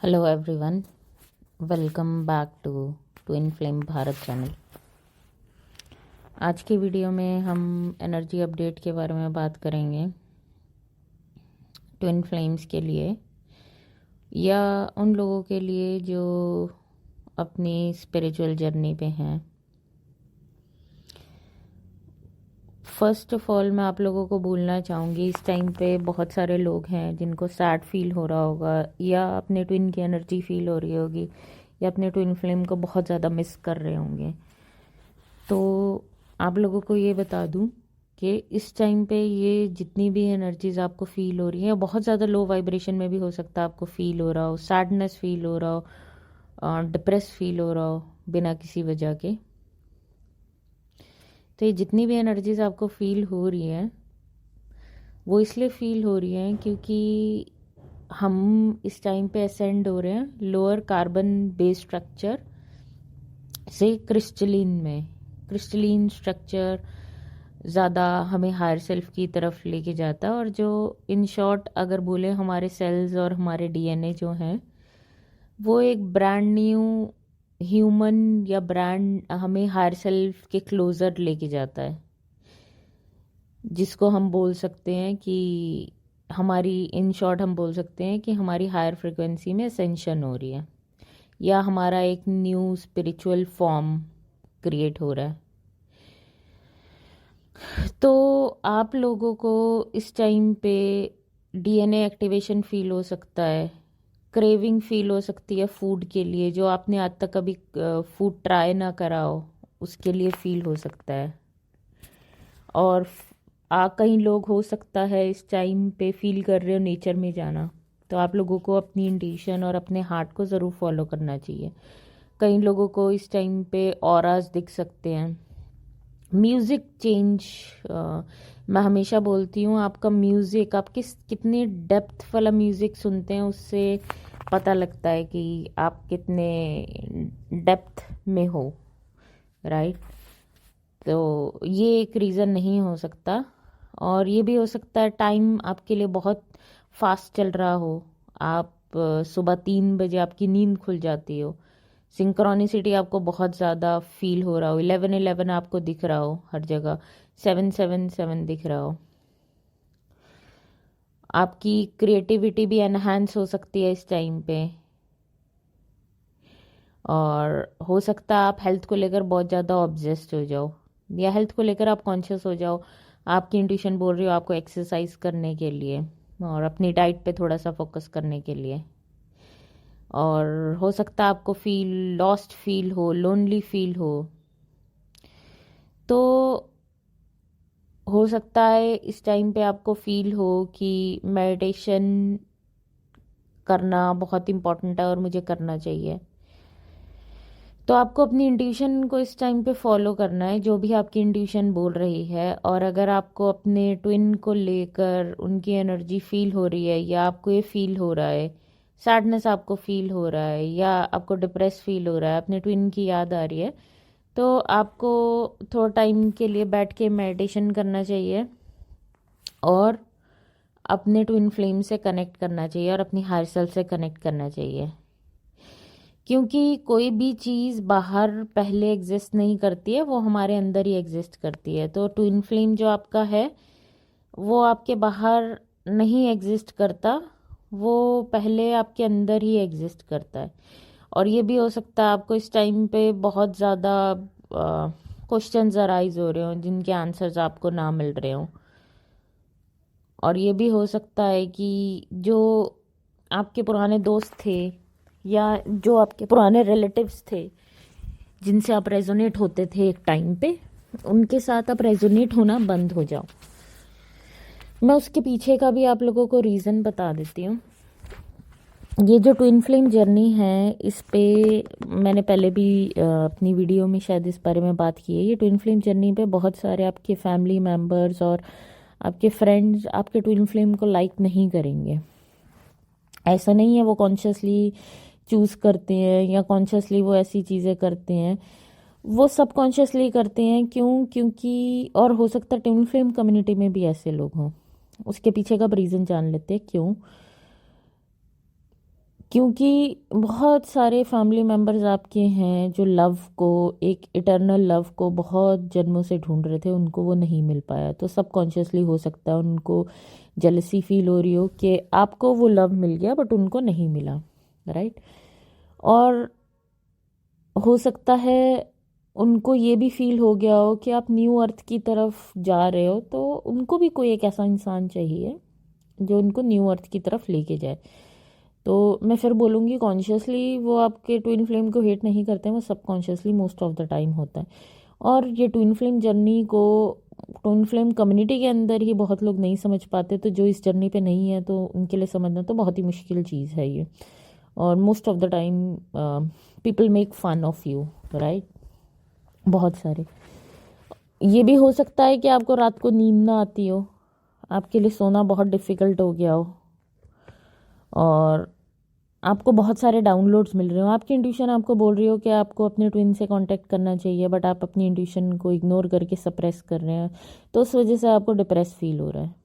Hello everyone, welcome back to twin flame Bharat channel. आज की video में हम एनर्जी अपडेट के बारे में बात करेंगे ट्विन फ्लेम्स के लिए या उन लोगों के लिए जो अपनी स्पिरिचुअल जर्नी पे हैं। फर्स्ट ऑफ ऑल मैं आप लोगों को बोलना चाहूँगी, इस टाइम पे बहुत सारे लोग हैं जिनको सैड फील हो रहा होगा या अपने ट्विन की एनर्जी फील हो रही होगी या अपने ट्विन फ्लेम को बहुत ज़्यादा मिस कर रहे होंगे। तो आप लोगों को ये बता दूं कि इस टाइम पे ये जितनी भी एनर्जीज आपको फील हो रही हैं, बहुत ज़्यादा लो वाइब्रेशन में भी हो सकता है आपको फील हो रहा हो, सैडनेस फील हो रहा हो, डिप्रेस फील हो रहा हो बिना किसी वजह के। तो ये जितनी भी एनर्जीज आपको फील हो रही हैं वो इसलिए फील हो रही हैं क्योंकि हम इस टाइम पे असेंड हो रहे हैं लोअर कार्बन बेस्ड स्ट्रक्चर से क्रिस्टलीन स्ट्रक्चर ज़्यादा हमें हायर सेल्फ की तरफ लेके जाता है। और जो इन शॉर्ट अगर बोले, हमारे सेल्स और हमारे डीएनए जो हैं वो एक ब्रांड न्यू ह्यूमन या ब्रांड हमें हायर सेल्फ के क्लोज़र लेके जाता है, जिसको हम बोल सकते हैं कि हमारी इन शॉर्ट हम बोल सकते हैं कि हमारी हायर फ्रिक्वेंसी में असेंशन हो रही है या हमारा एक न्यू स्पिरिचुअल फॉर्म क्रिएट हो रहा है। तो आप लोगों को इस टाइम पे डीएनए एक्टिवेशन फील हो सकता है, क्रेविंग फील हो सकती है फूड के लिए, जो आपने आज तक कभी फूड ट्राई ना करा हो उसके लिए फील हो सकता है। और कई लोग हो सकता है इस टाइम पे फील कर रहे हो नेचर में जाना। तो आप लोगों को अपनी इंट्यूशन और अपने हार्ट को ज़रूर फॉलो करना चाहिए। कई लोगों को इस टाइम पे ऑराज दिख सकते हैं। म्यूज़िक चेंज, मैं हमेशा बोलती हूँ आपका म्यूज़िक, आप कितने डेप्थ वाला म्यूज़िक सुनते हैं उससे पता लगता है कि आप कितने डेप्थ में हो, राइट। तो ये एक रीज़न नहीं हो सकता। और ये भी हो सकता है टाइम आपके लिए बहुत फास्ट चल रहा हो, आप सुबह 3 बजे आपकी नींद खुल जाती हो, सिंक्रोनिसिटी आपको बहुत ज़्यादा फील हो रहा हो, 11-11 आपको दिख रहा हो हर जगह, 7-7-7 दिख रहा हो। आपकी क्रिएटिविटी भी एनहांस हो सकती है इस टाइम पे। और हो सकता है आप हेल्थ को लेकर बहुत ज़्यादा ऑब्सेस्ड हो जाओ या हेल्थ को लेकर आप कॉन्शियस हो जाओ। आपकी इंट्यूशन बोल रही हो आपको एक्सरसाइज करने के लिए और अपनी डाइट पे थोड़ा सा फोकस करने के लिए। और हो सकता है आपको फील लॉस्ट फील हो, लोनली फील हो। तो हो सकता है इस टाइम पे आपको फील हो कि मेडिटेशन करना बहुत इम्पोर्टेंट है और मुझे करना चाहिए। तो आपको अपनी इंट्यूशन को इस टाइम पे फॉलो करना है, जो भी आपकी इंट्यूशन बोल रही है। और अगर आपको अपने ट्विन को लेकर उनकी एनर्जी फील हो रही है या आपको ये फील हो रहा है सैडनेस आपको फील हो रहा है या आपको डिप्रेस फील हो रहा है, अपने ट्विन की याद आ रही है, तो आपको थोड़ा टाइम के लिए बैठ के मेडिटेशन करना चाहिए और अपने ट्विन फ्लेम से कनेक्ट करना चाहिए और अपनी हायर सेल्फ से कनेक्ट करना चाहिए। क्योंकि कोई भी चीज़ बाहर पहले एग्जिस्ट नहीं करती है, वो हमारे अंदर ही एग्जिस्ट करती है। तो ट्विन फ्लेम जो आपका है वो आपके बाहर नहीं एग्जिस्ट करता, वो पहले आपके अंदर ही एग्जिस्ट करता है। और ये भी हो सकता है आपको इस टाइम पे बहुत ज़्यादा क्वेश्चंस अराइज हो रहे हों जिनके आंसर्स आपको ना मिल रहे हों। और ये भी हो सकता है कि जो आपके पुराने दोस्त थे या जो आपके पुराने रिलेटिव्स थे जिनसे आप रेजोनेट होते थे एक टाइम पे, उनके साथ आप रेजोनेट होना बंद हो जाओ। मैं उसके पीछे का भी आप लोगों को रीज़न बता देती हूँ। ये जो ट्विन फ्लेम जर्नी है, इस पे मैंने पहले भी अपनी वीडियो में शायद इस बारे में बात की है। ये ट्विन फ्लेम जर्नी पे बहुत सारे आपके फैमिली मेम्बर्स और आपके फ्रेंड्स आपके ट्विन फ्लेम को लाइक नहीं करेंगे। ऐसा नहीं है वो कॉन्शियसली चूज़ करते हैं या कॉन्शियसली वो ऐसी चीज़ें करते हैं, वो सब कॉन्शियसली करते हैं। क्योंकि और हो सकता है ट्विन फ्लेम कम्युनिटी में भी ऐसे लोग हों। उसके पीछे का रीज़न जान लेते हैं क्यों। क्योंकि बहुत सारे फैमिली मेम्बर्स आपके हैं जो लव को, एक इटर्नल लव को बहुत जन्मों से ढूंढ रहे थे, उनको वो नहीं मिल पाया। तो सबकॉन्शियसली हो सकता है उनको जेलसी फील हो रही हो कि आपको वो लव मिल गया बट उनको नहीं मिला, राइट। और हो सकता है उनको ये भी फील हो गया हो कि आप न्यू अर्थ की तरफ जा रहे हो, तो उनको भी कोई एक ऐसा इंसान चाहिए जो उनको न्यू अर्थ की तरफ लेके जाए। तो मैं फिर बोलूँगी कॉन्शियसली वो आपके ट्विन फ्लेम को हेट नहीं करते हैं, वो subconsciously most of the time होता है। और ये ट्विन फ्लेम जर्नी को ट्विन फ्लेम कम्युनिटी के अंदर ही बहुत लोग नहीं समझ पाते, तो जो इस जर्नी पे नहीं है तो उनके लिए समझना तो बहुत ही मुश्किल चीज़ है ये। और most of the time people make fun of you, right. बहुत सारे। ये भी हो सकता है कि आपको रात को नींद ना आती हो, आपके लिए सोना बहुत डिफ़िकल्ट हो गया हो, और आपको बहुत सारे डाउनलोड्स मिल रहे हो। आपकी इंट्यूशन आपको बोल रही हो कि आपको अपने ट्विन से कांटेक्ट करना चाहिए, बट आप अपनी इंट्यूशन को इग्नोर करके सप्रेस कर रहे हैं, तो उस वजह से आपको डिप्रेस फील हो रहा है।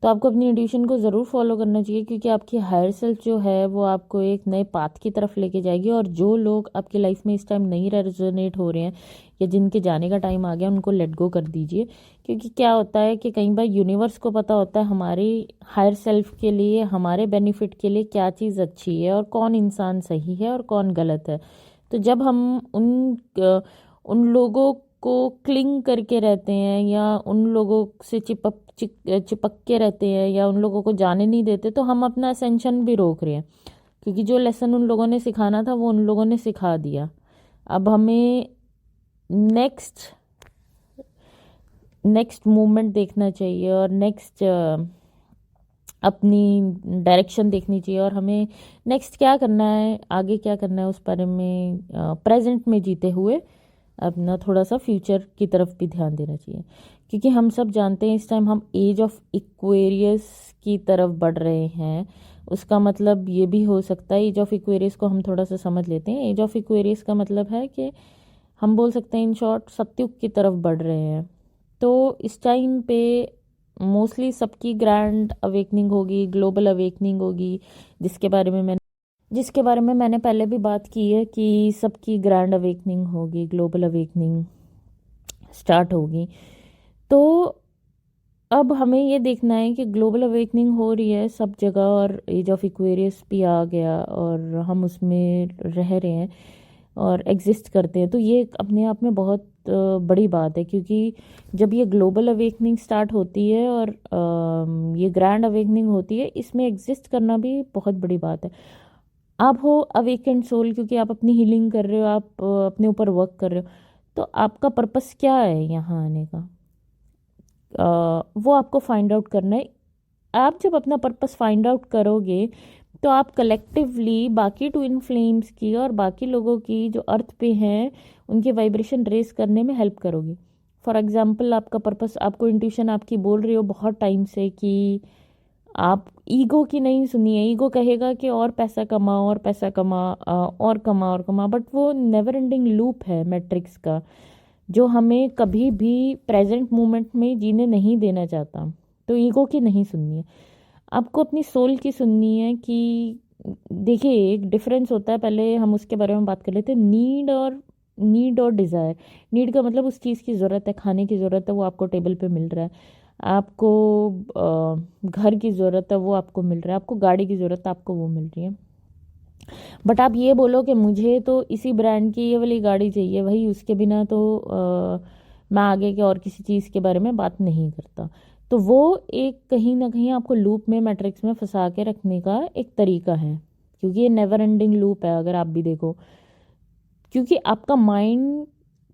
तो आपको अपनी इंट्यूशन को ज़रूर फॉलो करना चाहिए, क्योंकि आपकी हायर सेल्फ जो है वो आपको एक नए पाथ की तरफ लेके जाएगी। और जो लोग आपकी लाइफ में इस टाइम नहीं रेजोनेट हो रहे हैं या जिनके जाने का टाइम आ गया, उनको लेट गो कर दीजिए। क्योंकि क्या होता है कि कई बार यूनिवर्स को पता होता है हमारी हायर सेल्फ के लिए, हमारे बेनिफिट के लिए क्या चीज़ अच्छी है और कौन इंसान सही है और कौन गलत है। तो जब हम उन लोगों को क्लिंग करके रहते हैं या उन लोगों से चिपक के रहते हैं या उन लोगों को जाने नहीं देते, तो हम अपना असेंशन भी रोक रहे हैं। क्योंकि जो लेसन उन लोगों ने सिखाना था वो उन लोगों ने सिखा दिया। अब हमें नेक्स्ट नेक्स्ट मूवमेंट देखना चाहिए और नेक्स्ट अपनी डायरेक्शन देखनी चाहिए, और हमें नेक्स्ट क्या करना है, आगे क्या करना है, उस बारे में प्रेजेंट में जीते हुए अपना थोड़ा सा फ्यूचर की तरफ भी ध्यान देना चाहिए। क्योंकि हम सब जानते हैं इस टाइम हम एज ऑफ इक्वेरियस की तरफ बढ़ रहे हैं। उसका मतलब ये भी हो सकता है, एज ऑफ इक्वेरियस को हम थोड़ा सा समझ लेते हैं। एज ऑफ इक्वेरियस का मतलब है कि हम बोल सकते हैं इन शॉर्ट सत्युग की तरफ बढ़ रहे हैं। तो इस टाइम पे मोस्टली सबकी ग्रैंड अवेकनिंग होगी, ग्लोबल अवेकनिंग होगी, जिसके बारे में मैंने पहले भी बात की है कि सबकी ग्रैंड अवेकनिंग होगी, ग्लोबल अवेकनिंग स्टार्ट होगी। तो अब हमें ये देखना है कि ग्लोबल अवेकनिंग हो रही है सब जगह, और एज ऑफ एक्वेरियस भी आ गया और हम उसमें रह रहे हैं और एग्जिस्ट करते हैं। तो ये अपने आप में बहुत बड़ी बात है, क्योंकि जब ये ग्लोबल अवेकनिंग स्टार्ट होती है और ये ग्रैंड अवेकनिंग होती है, इसमें एग्जिस्ट करना भी बहुत बड़ी बात है। आप हो अवेकेंड सोल, क्योंकि आप अपनी हीलिंग कर रहे हो, आप अपने ऊपर वर्क कर रहे हो। तो आपका पर्पस क्या है यहाँ आने का, वो आपको फाइंड आउट करना है। आप जब अपना पर्पस फाइंड आउट करोगे तो आप कलेक्टिवली बाकी ट्विन फ्लेम्स की और बाकी लोगों की जो अर्थ पे हैं उनके वाइब्रेशन रेस करने में हेल्प करोगे। फॉर एग्जांपल, आपका पर्पस, आपको इंट्यूशन आपकी बोल रही हो बहुत टाइम से कि आप ईगो की नहीं सुनिए। ईगो कहेगा कि और पैसा कमा और पैसा कमा, और कमा और कमा, बट वो नेवर एंडिंग लूप है मैट्रिक्स का, जो हमें कभी भी प्रेजेंट मोमेंट में जीने नहीं देना चाहता। तो ईगो की नहीं सुननी है, आपको अपनी सोल की सुननी है। कि देखिए, एक डिफरेंस होता है, पहले हम उसके बारे में बात कर लेते हैं। नीड और डिज़ायर। नीड का मतलब उस चीज़ की ज़रूरत है, खाने की ज़रूरत है, वो आपको टेबल पे मिल रहा है। आपको घर की ज़रूरत है, वो आपको मिल रहा है। आपको गाड़ी की ज़रूरत है, आपको वो मिल रही है। बट आप ये बोलो कि मुझे तो इसी ब्रांड की ये वाली गाड़ी चाहिए, भाई उसके बिना तो मैं आगे के और किसी चीज़ के बारे में बात नहीं करता। तो वो एक कहीं ना कहीं आपको लूप में, मैट्रिक्स में फंसा के रखने का एक तरीका है, क्योंकि ये नेवर एंडिंग लूप है अगर आप भी देखो। क्योंकि आपका माइंड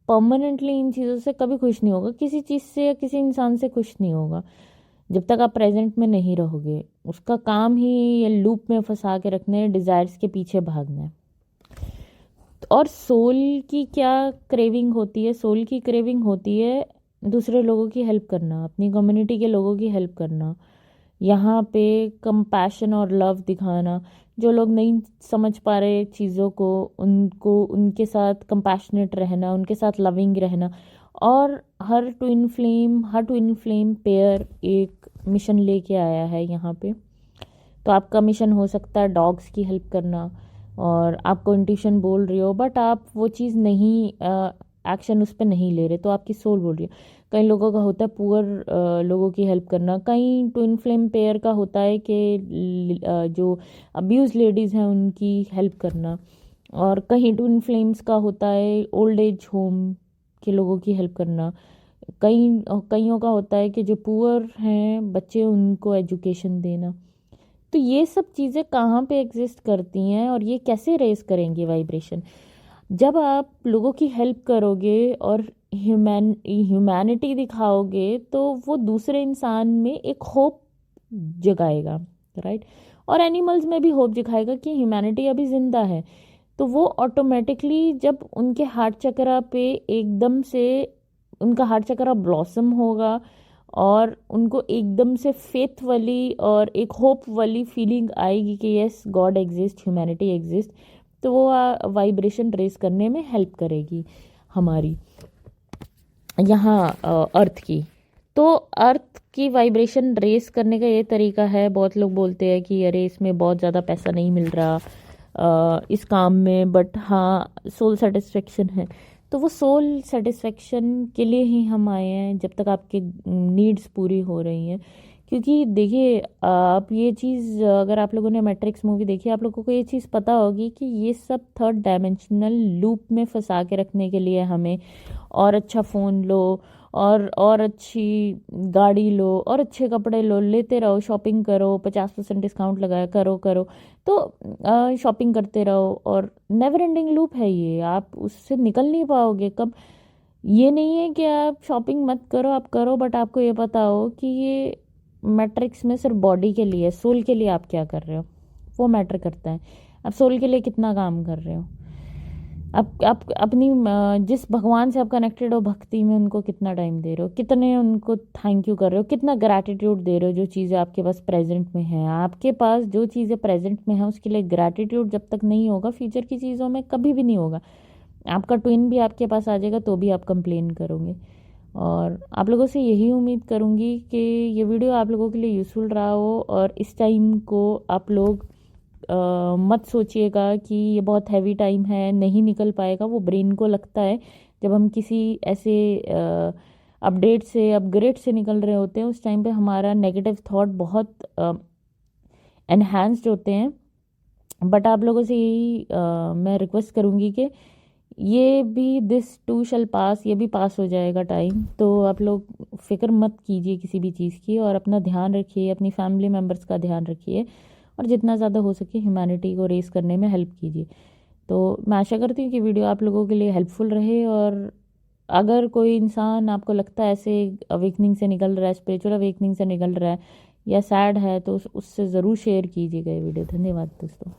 परमानेंटली इन चीज़ों से कभी खुश नहीं होगा, किसी चीज़ से या किसी इंसान से खुश नहीं होगा जब तक आप प्रेजेंट में नहीं रहोगे। उसका काम ही ये लूप में फंसा के रखना है, डिज़ायर्स के पीछे भागना है। और सोल की क्या क्रेविंग होती है? सोल की क्रेविंग होती है दूसरे लोगों की हेल्प करना, अपनी कम्युनिटी के लोगों की हेल्प करना, यहाँ पे कंपैशन और लव दिखाना। जो लोग नहीं समझ पा रहे चीज़ों को, उनको उनके साथ कंपैशनेट रहना, उनके साथ लविंग रहना। और हर ट्विन फ्लेम पेयर एक मिशन लेके आया है यहाँ पे। तो आपका मिशन हो सकता है डॉग्स की हेल्प करना, और आपको इंट्यूशन बोल रही हो बट आप वो चीज़ नहीं, एक्शन उस पर नहीं ले रहे, तो आपकी सोल बोल रही है। कई लोगों का होता है पुअर लोगों की हेल्प करना, कई ट्विन फ्लेम पेयर का होता है कि जो अब्यूज लेडीज़ हैं उनकी हेल्प करना, और कहीं ट्विन फ्लेम्स का होता है ओल्ड एज होम के लोगों की हेल्प करना, कईयों का होता है कि जो पुअर हैं बच्चे उनको एजुकेशन देना। तो ये सब चीज़ें कहाँ पे एग्जिस्ट करती हैं और ये कैसे रेस करेंगे वाइब्रेशन? जब आप लोगों की हेल्प करोगे और ह्यूमैनिटी दिखाओगे तो वो दूसरे इंसान में एक होप जगाएगा, राइट? और एनिमल्स में भी होप दिखाएगा कि ह्यूमैनिटी अभी जिंदा है। तो वो ऑटोमेटिकली जब उनके हार्ट चक्रा पे एकदम से उनका हार्ट चक्रा ब्लॉसम होगा और उनको एकदम से फेथ वाली और एक होप वाली फीलिंग आएगी कि yes God exist, humanity exist, तो वो वाइब्रेशन रेस करने में हेल्प करेगी हमारी यहाँ अर्थ की। तो अर्थ की वाइब्रेशन रेस करने का ये तरीका है। बहुत लोग बोलते हैं कि अरे इसमें बहुत ज़्यादा पैसा नहीं मिल रहा इस काम में, बट हाँ सोल सेटिस्फेक्शन है। तो वो सोल सेटिस्फेक्शन के लिए ही हम आए हैं, जब तक आपके नीड्स पूरी हो रही हैं। क्योंकि देखिए आप ये चीज़, अगर आप लोगों ने मैट्रिक्स मूवी देखी, आप लोगों को ये चीज़ पता होगी कि ये सब थर्ड डायमेंशनल लूप में फंसा के रखने के लिए हमें, और अच्छा फ़ोन लो और अच्छी गाड़ी लो और अच्छे कपड़े लो, लेते रहो, शॉपिंग करो, 50% डिस्काउंट लगाया करो करो, तो शॉपिंग करते रहो, और नेवर एंडिंग लूप है ये, आप उससे निकल नहीं पाओगे कब। ये नहीं है कि आप शॉपिंग मत करो, आप करो, बट आपको ये पता हो कि ये मैट्रिक्स में सिर्फ बॉडी के लिए, सोल के लिए आप क्या कर रहे हो वो मैटर करता है। आप सोल के लिए कितना काम कर रहे हो, आप अपनी जिस भगवान से आप कनेक्टेड हो भक्ति में उनको कितना टाइम दे रहे हो, कितने उनको थैंक यू कर रहे हो, कितना ग्रैटिट्यूड दे रहे हो जो चीज़ें आपके पास प्रेजेंट में है। आपके पास जो चीज़ें प्रेजेंट में है उसके लिए ग्रैटिट्यूड जब तक नहीं होगा, फ्यूचर की चीज़ों में कभी भी नहीं होगा। आपका ट्विन भी आपके पास आ जाएगा तो भी आप कंप्लेन करोगे। और आप लोगों से यही उम्मीद करूँगी कि ये वीडियो आप लोगों के लिए यूज़फुल रहा हो, और इस टाइम को आप लोग मत सोचिएगा कि ये बहुत हैवी टाइम है, नहीं निकल पाएगा। वो ब्रेन को लगता है जब हम किसी ऐसे अपडेट से, अपग्रेड से निकल रहे होते हैं, उस टाइम पे हमारा नेगेटिव थॉट बहुत एनहांस्ड होते हैं। बट आप लोगों से यही मैं रिक्वेस्ट करूँगी कि ये भी दिस टू शल पास, ये भी पास हो जाएगा टाइम। तो आप लोग फिक्र मत कीजिए किसी भी चीज़ की, और अपना ध्यान रखिए, अपनी फैमिली मेम्बर्स का ध्यान रखिए, और जितना ज़्यादा हो सके ह्यूमैनिटी को रेस करने में हेल्प कीजिए। तो मैं आशा करती हूँ कि वीडियो आप लोगों के लिए हेल्पफुल रहे, और अगर कोई इंसान आपको लगता है ऐसे अवेकनिंग से निकल रहा है, स्पिरिचुअल अवेकनिंग से निकल रहा है या सैड है, तो उससे ज़रूर शेयर कीजिएगा ये वीडियो। धन्यवाद दोस्तों।